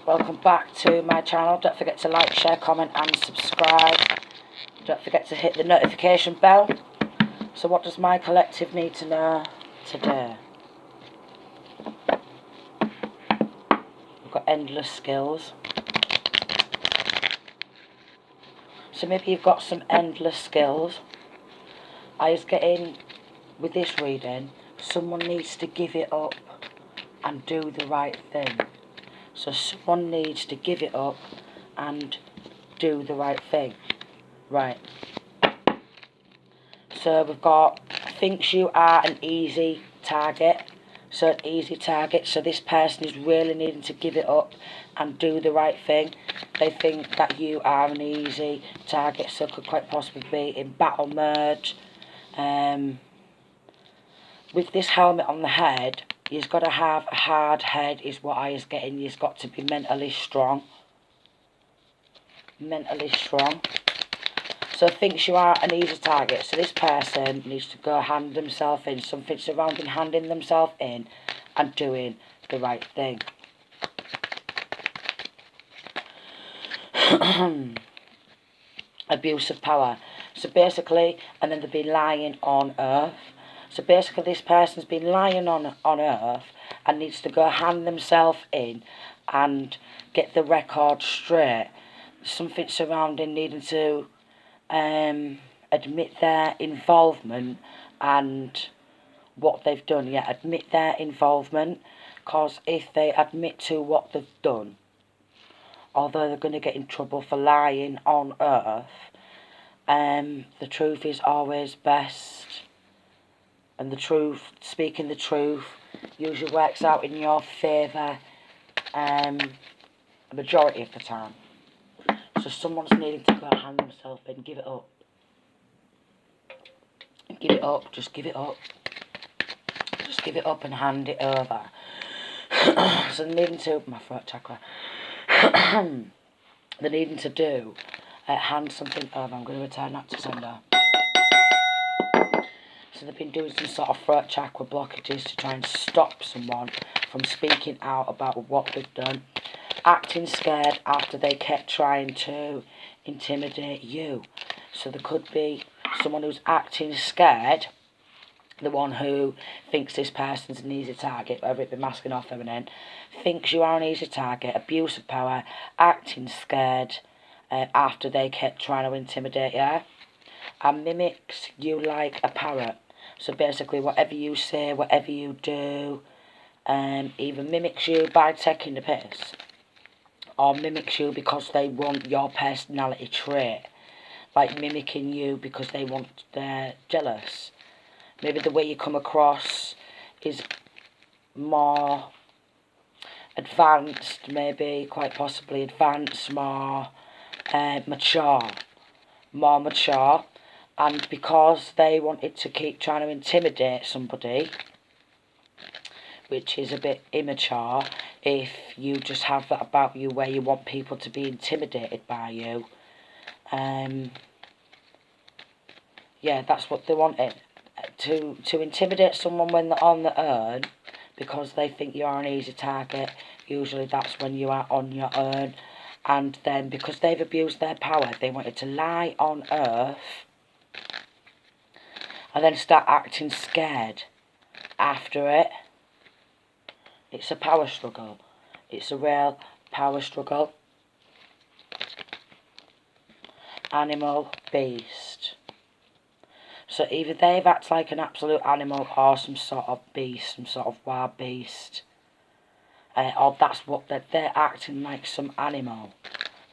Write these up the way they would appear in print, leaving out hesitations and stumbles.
Welcome back to my channel. Don't forget to like, share, comment and subscribe. Don't forget to hit the notification bell. So what does my collective need to know today? We've got endless skills. So maybe you've got some endless skills. I was getting, with this reading, someone needs to give it up and do the right thing. So someone needs to give it up and do the right thing. Right. So we've got, thinks you are an easy target. So an easy target. So this person is really needing to give it up and do the right thing. They think that you are an easy target. So it could quite possibly be in battle mode. With this helmet on the head, you've got to have a hard head is what I was getting. You've got to be mentally strong. Mentally strong. So thinks you are an easy target. So this person needs to go hand themselves in. Something surrounding handing themselves in and doing the right thing. Abuse of power. So basically, and then they've been lying on earth. So basically this person's been lying on earth and needs to go hand themselves in and get the record straight. Something surrounding needing to admit their involvement and what they've done. Yeah, admit their involvement, because if they admit to what they've done, although they're going to get in trouble for lying on earth, the truth is always best. And the truth, speaking the truth, usually works out in your favour the majority of the time. So someone's needing to go hand themselves in, give it up. Give it up, just give it up. Just give it up and hand it over. So they're needing to, my throat chakra, they're needing to do, hand something over. I'm going to return that to sender. So they've been doing some sort of throat chakra blockages to try and stop someone from speaking out about what they've done. Acting scared after they kept trying to intimidate you. So there could be someone who's acting scared, the one who thinks this person's an easy target, whether it be masking or feminine, thinks you are an easy target, abuse of power, acting scared after they kept trying to intimidate you, and mimics you like a parrot. So basically whatever you say, whatever you do, either mimics you by taking the piss, or mimics you because they want your personality trait. Like mimicking you because they're jealous. Maybe the way you come across is more advanced, maybe quite possibly advanced, more mature. More mature. And because they wanted to keep trying to intimidate somebody, which is a bit immature, if you just have that about you where you want people to be intimidated by you, yeah, that's what they wanted. To intimidate someone when they're on the earn, because they think you are an easy target. Usually that's when you are on your own. And then because they've abused their power, they wanted to lie on earth and then start acting scared after it. It's a power struggle. It's a real power struggle. Animal, beast. So either they've acted like an absolute animal or some sort of beast, some sort of wild beast. Or that's what they're acting like, some animal.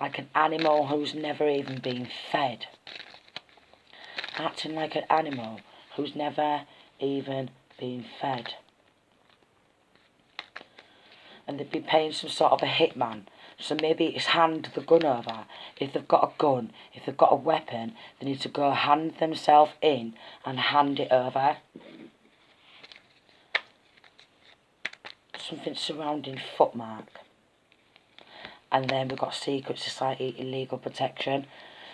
Like an animal who's never even been fed. Acting like an animal who's never even been fed. And they'd be paying some sort of a hitman. So maybe it's hand the gun over. If they've got a gun, if they've got a weapon, they need to go hand themselves in and hand it over. Something surrounding footmark. And then we've got secret society, illegal protection.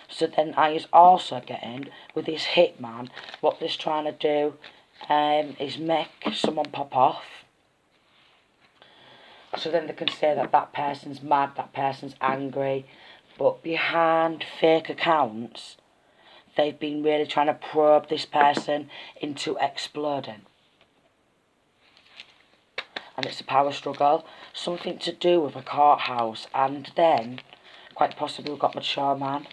So then I was also getting, with this hitman, what they're trying to do is make someone pop off. So then they can say that that person's mad, that person's angry, but behind fake accounts, they've been really trying to probe this person into exploding. And it's a power struggle, something to do with a courthouse, and then quite possibly we've got mature man.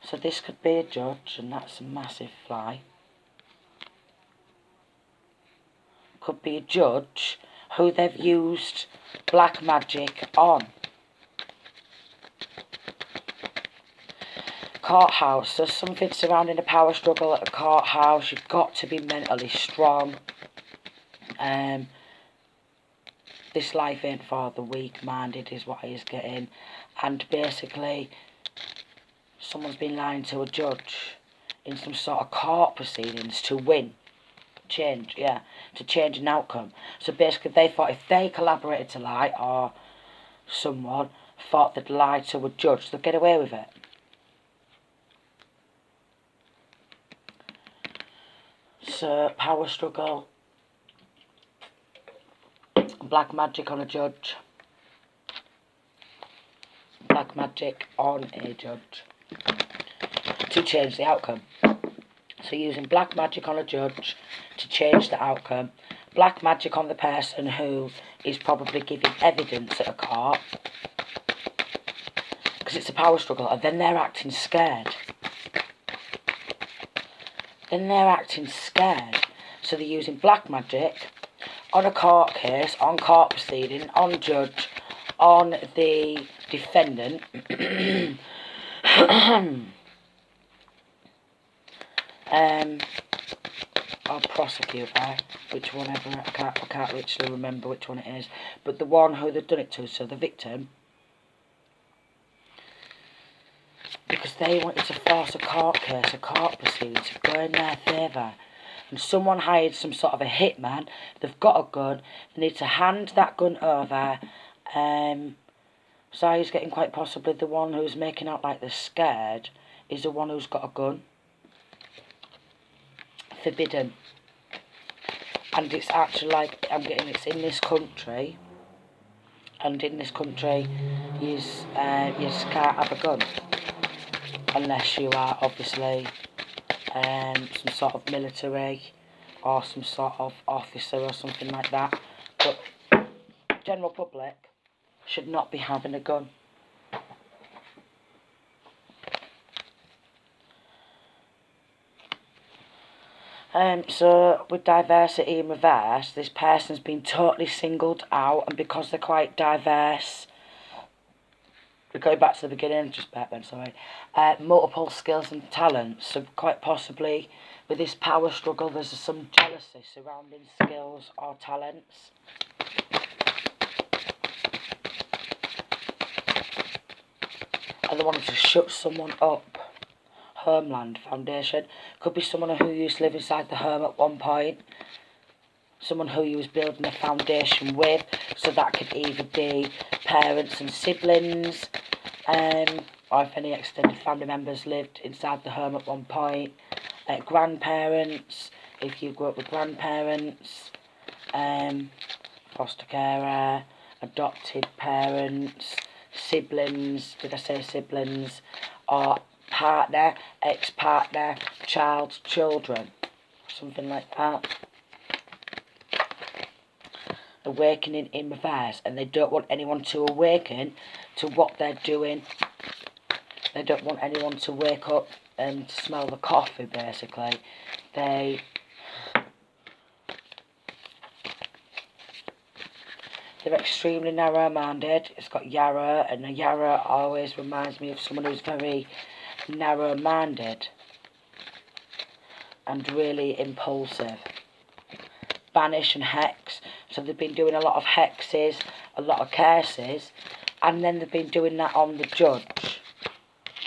So this could be a judge, and that's a massive fly. Could be a judge who they've used black magic on. Courthouse, there's something surrounding a power struggle at a courthouse. You've got to be mentally strong. This life ain't for the weak-minded is what he's getting. And basically, someone's been lying to a judge in some sort of court proceedings to win. To change an outcome. So basically they thought if they collaborated to lie, or someone thought they'd lie to a judge, they'd get away with it. So, power struggle, black magic on a judge, black magic on a judge to change the outcome. So using black magic on a judge to change the outcome, black magic on the person who is probably giving evidence at a court, because it's a power struggle, and then they're acting scared. So they're using black magic on a court case, on court proceeding, on judge, on the defendant, or prosecutor, which one ever, I can't literally remember which one it is, but the one who they've done it to, so the victim, because they wanted to force a court case, a court proceeding to go in their favour. And someone hired some sort of a hitman, they've got a gun, they need to hand that gun over. So he's getting quite possibly the one who's making out like they're scared is the one who's got a gun. Forbidden. And it's actually like, I'm getting it's in this country, and in this country you can't have a gun unless you are obviously some sort of military or some sort of officer or something like that. But general public should not be having a gun. So with diversity in reverse, this person's been totally singled out, and because they're quite diverse, we're going back to the beginning, multiple skills and talents, so quite possibly with this power struggle there's some jealousy surrounding skills or talents. And they wanted to shut someone up. Homeland Foundation. Could be someone who used to live inside the home at one point. Someone who you was building a foundation with. So that could either be parents and siblings, or if any extended family members lived inside the home at one point. Grandparents, if you grew up with grandparents. Foster carer, adopted parents, siblings, did I say siblings? Or partner, ex-partner, child, children, something like that. Awakening in reverse, and they don't want anyone to awaken to what they're doing. They don't want anyone to wake up and smell the coffee, basically. They're extremely narrow-minded. It's got Yarrow, and a Yarrow always reminds me of someone who's very narrow-minded and really impulsive. Banish and hex. So they've been doing a lot of hexes, a lot of curses, and then they've been doing that on the judge.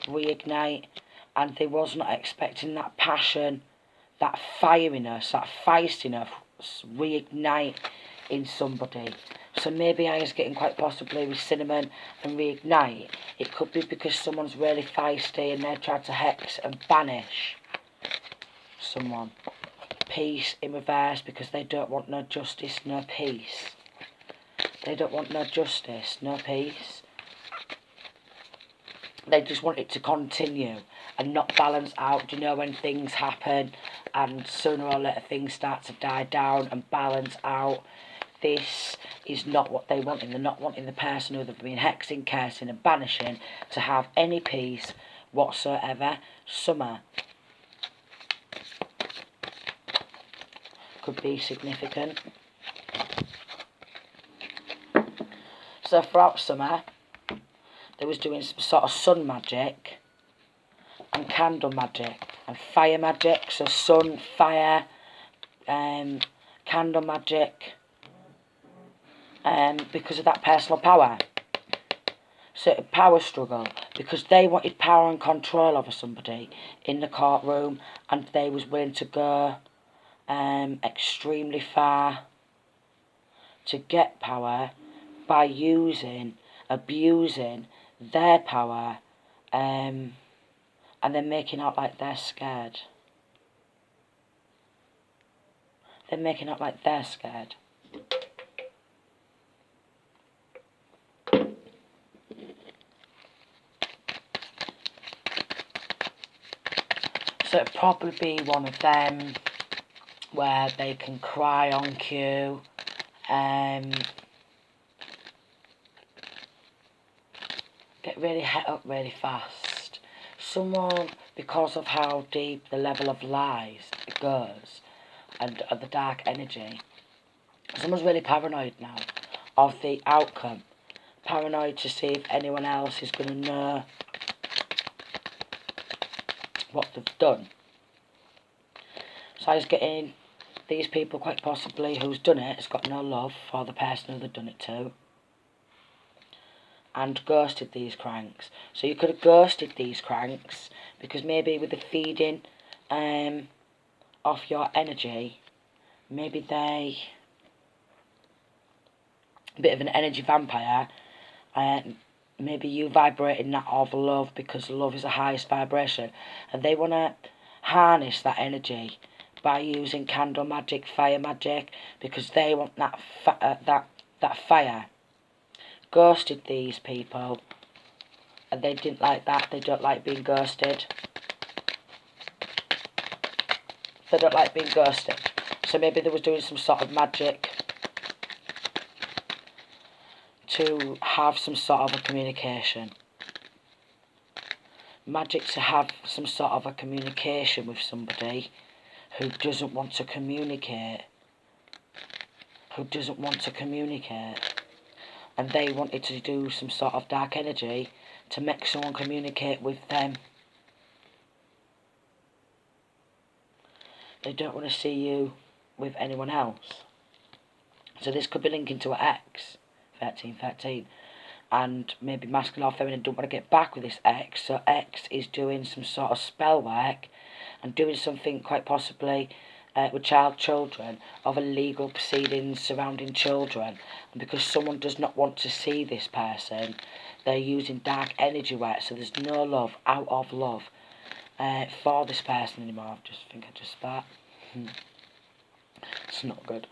Reignite, and they was not expecting that passion, that fieriness, that feistiness reignite in somebody. So maybe I was getting quite possibly with cinnamon and reignite. It could be because someone's really feisty and they're trying to hex and banish someone. Peace in reverse, because they don't want no justice, no peace. They don't want no justice, no peace. They just want it to continue and not balance out. Do you know when things happen and sooner or later things start to die down and balance out? This is not what they want. They're not wanting the person who they've been hexing, cursing and banishing to have any peace whatsoever. Summer could be significant. So throughout summer, they was doing some sort of sun magic and candle magic and fire magic. So sun, fire, candle magic, because of that personal power. So a power struggle, because they wanted power and control over somebody in the courtroom, and they was willing to go extremely far to get power by abusing their power, and then making out like they're scared. They're making out like they're scared. So it'd probably be one of them where they can cry on cue, get really het up really fast. Someone, because of how deep the level of lies goes and of the dark energy, someone's really paranoid now of the outcome. Paranoid to see if anyone else is going to know what they've done. So I was getting these people, quite possibly, who's done it, has got no love for the person who they've done it to, and ghosted these cranks. So you could have ghosted these cranks, because maybe with the feeding off your energy, maybe they, a bit of an energy vampire, maybe you vibrating that of love, because love is the highest vibration, and they want to harness that energy by using candle magic, fire magic, because they want that that fire. Ghosted these people, and they didn't like that. They don't like being ghosted. They don't like being ghosted. So maybe they was doing some sort of magic to have some sort of a communication. Magic to have some sort of a communication with somebody who doesn't want to communicate. Who doesn't want to communicate. And they wanted to do some sort of dark energy to make someone communicate with them. They don't want to see you with anyone else. So this could be linking to an ex, 1313. And maybe masculine or feminine don't want to get back with this ex. So ex is doing some sort of spell work and doing something quite possibly with children, of illegal proceedings surrounding children. And because someone does not want to see this person, they're using dark energy work. So there's no love, out of love, for this person anymore. I think I just that. It's not good.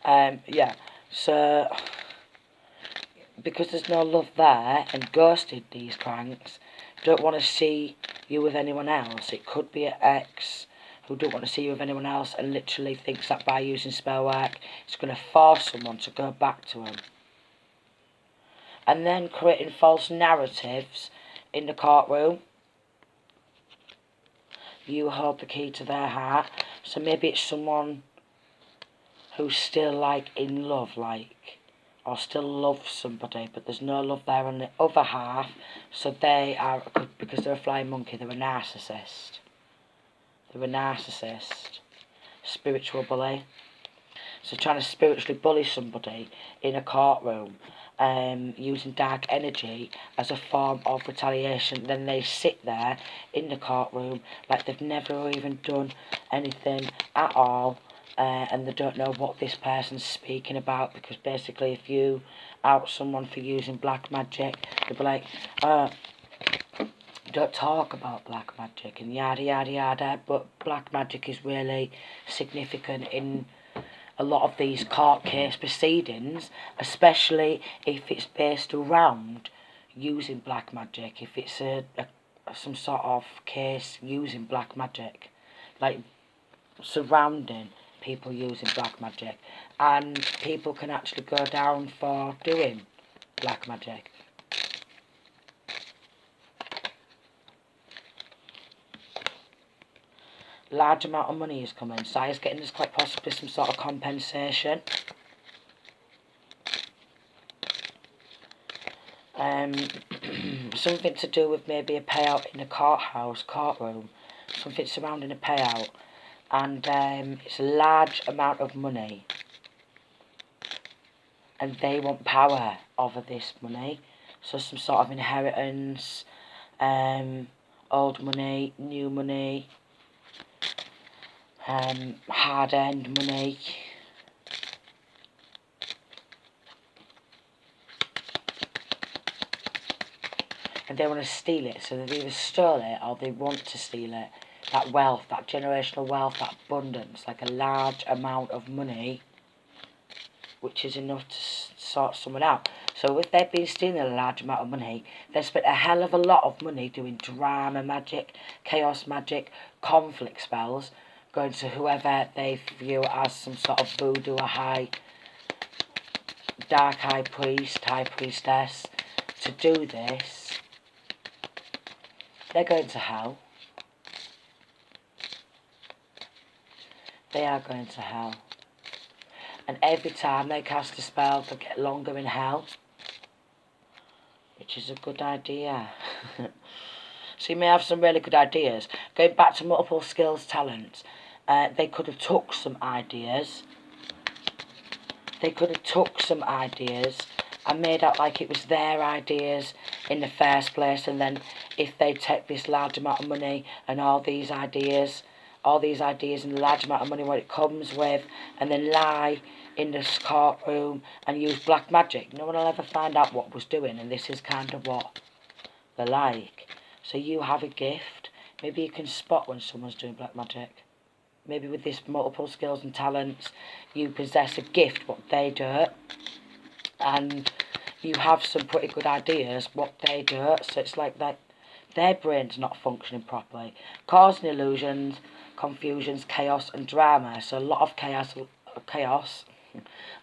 Yeah, so because there's no love there and ghosted these cranks, don't want to see you with anyone else. It could be an ex who don't want to see you with anyone else and literally thinks that by using spell work it's going to force someone to go back to him. And then creating false narratives in the courtroom. You hold the key to their heart. So maybe it's someone who's still like in love, like, or still loves somebody, but there's no love there on the other half. So they are, because they're a flying monkey, they're a narcissist. They're a narcissist. Spiritual bully. So trying to spiritually bully somebody in a courtroom, using dark energy as a form of retaliation. Then they sit there in the courtroom like they've never even done anything at all, and they don't know what this person's speaking about, because basically if you out someone for using black magic, they'll be like, don't talk about black magic and yada yada yada, but black magic is really significant in a lot of these court case proceedings, especially if it's based around using black magic, if it's some sort of case using black magic, like surrounding people using black magic, and people can actually go down for doing black magic. Large amount of money is coming. Sire's getting this quite possibly some sort of compensation. Something to do with maybe a payout in a courtroom, something surrounding a payout, and it's a large amount of money, and they want power over this money, so some sort of inheritance, old money, new money, hard-earned money. And they want to steal it, so they've either stole it or they want to steal it. That wealth, that generational wealth, that abundance, like a large amount of money, which is enough to sort someone out. So if they've been stealing a large amount of money, they've spent a hell of a lot of money doing drama magic, chaos magic, conflict spells, going to whoever they view as some sort of voodoo or dark high priest, high priestess, to do this. They're going to hell. They are going to hell. And every time they cast a spell, they get longer in hell. Which is a good idea. So you may have some really good ideas. Going back to multiple skills, talents. They could have took some ideas. And made out like it was their ideas in the first place, and then if they take this large amount of money and all these ideas and the large amount of money what it comes with, and then lie in this courtroom and use black magic, no one will ever find out what was doing, and this is kind of what they're like. So you have a gift. Maybe you can spot when someone's doing black magic. Maybe with this multiple skills and talents, you possess a gift what they do, and you have some pretty good ideas what they do. So it's like that their brain's not functioning properly, causing illusions, confusions, chaos and drama. So a lot of chaos,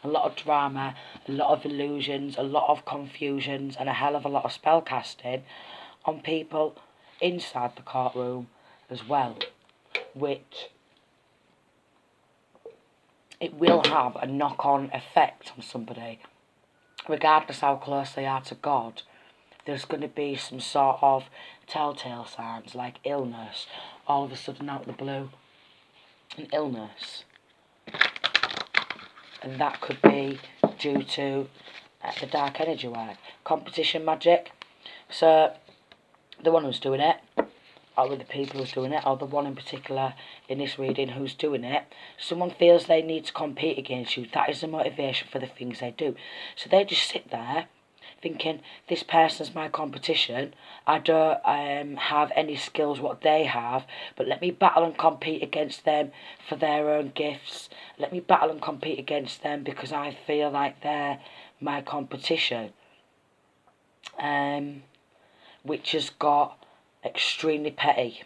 a lot of drama, a lot of illusions, a lot of confusions, and a hell of a lot of spell casting on people inside the courtroom as well, which it will have a knock-on effect on somebody. Regardless how close they are to God, there's going to be some sort of telltale signs like illness, all of a sudden out of the blue, an illness. And that could be due to the dark energy work. Competition magic. So the one who's doing it, or with the people who's doing it, or the one in particular in this reading who's doing it, someone feels they need to compete against you. That is the motivation for the things they do. So they just sit there thinking, this person's my competition. I don't have any skills what they have, but let me battle and compete against them for their own gifts. Let me battle and compete against them because I feel like they're my competition. Which has got extremely petty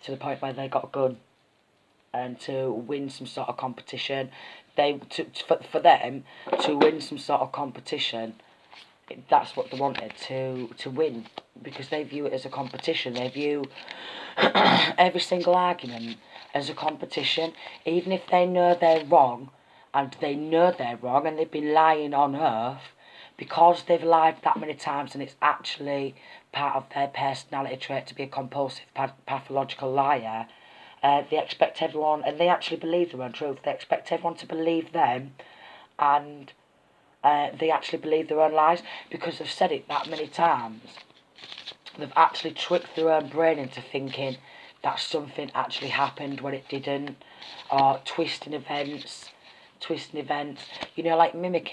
to the point where they got a gun and to win some sort of competition. For them to win some sort of competition, that's what they wanted, to win, because they view it as a competition. They view every single argument as a competition, even if they know they're wrong, and they've been lying on earth. Because they've lied that many times, and it's actually part of their personality trait to be a compulsive, pathological liar, they expect everyone, and they actually believe their own truth, they expect everyone to believe them, and they actually believe their own lies, because they've said it that many times. They've actually tricked their own brain into thinking that something actually happened when it didn't, or twisting events, you know, like mimicking.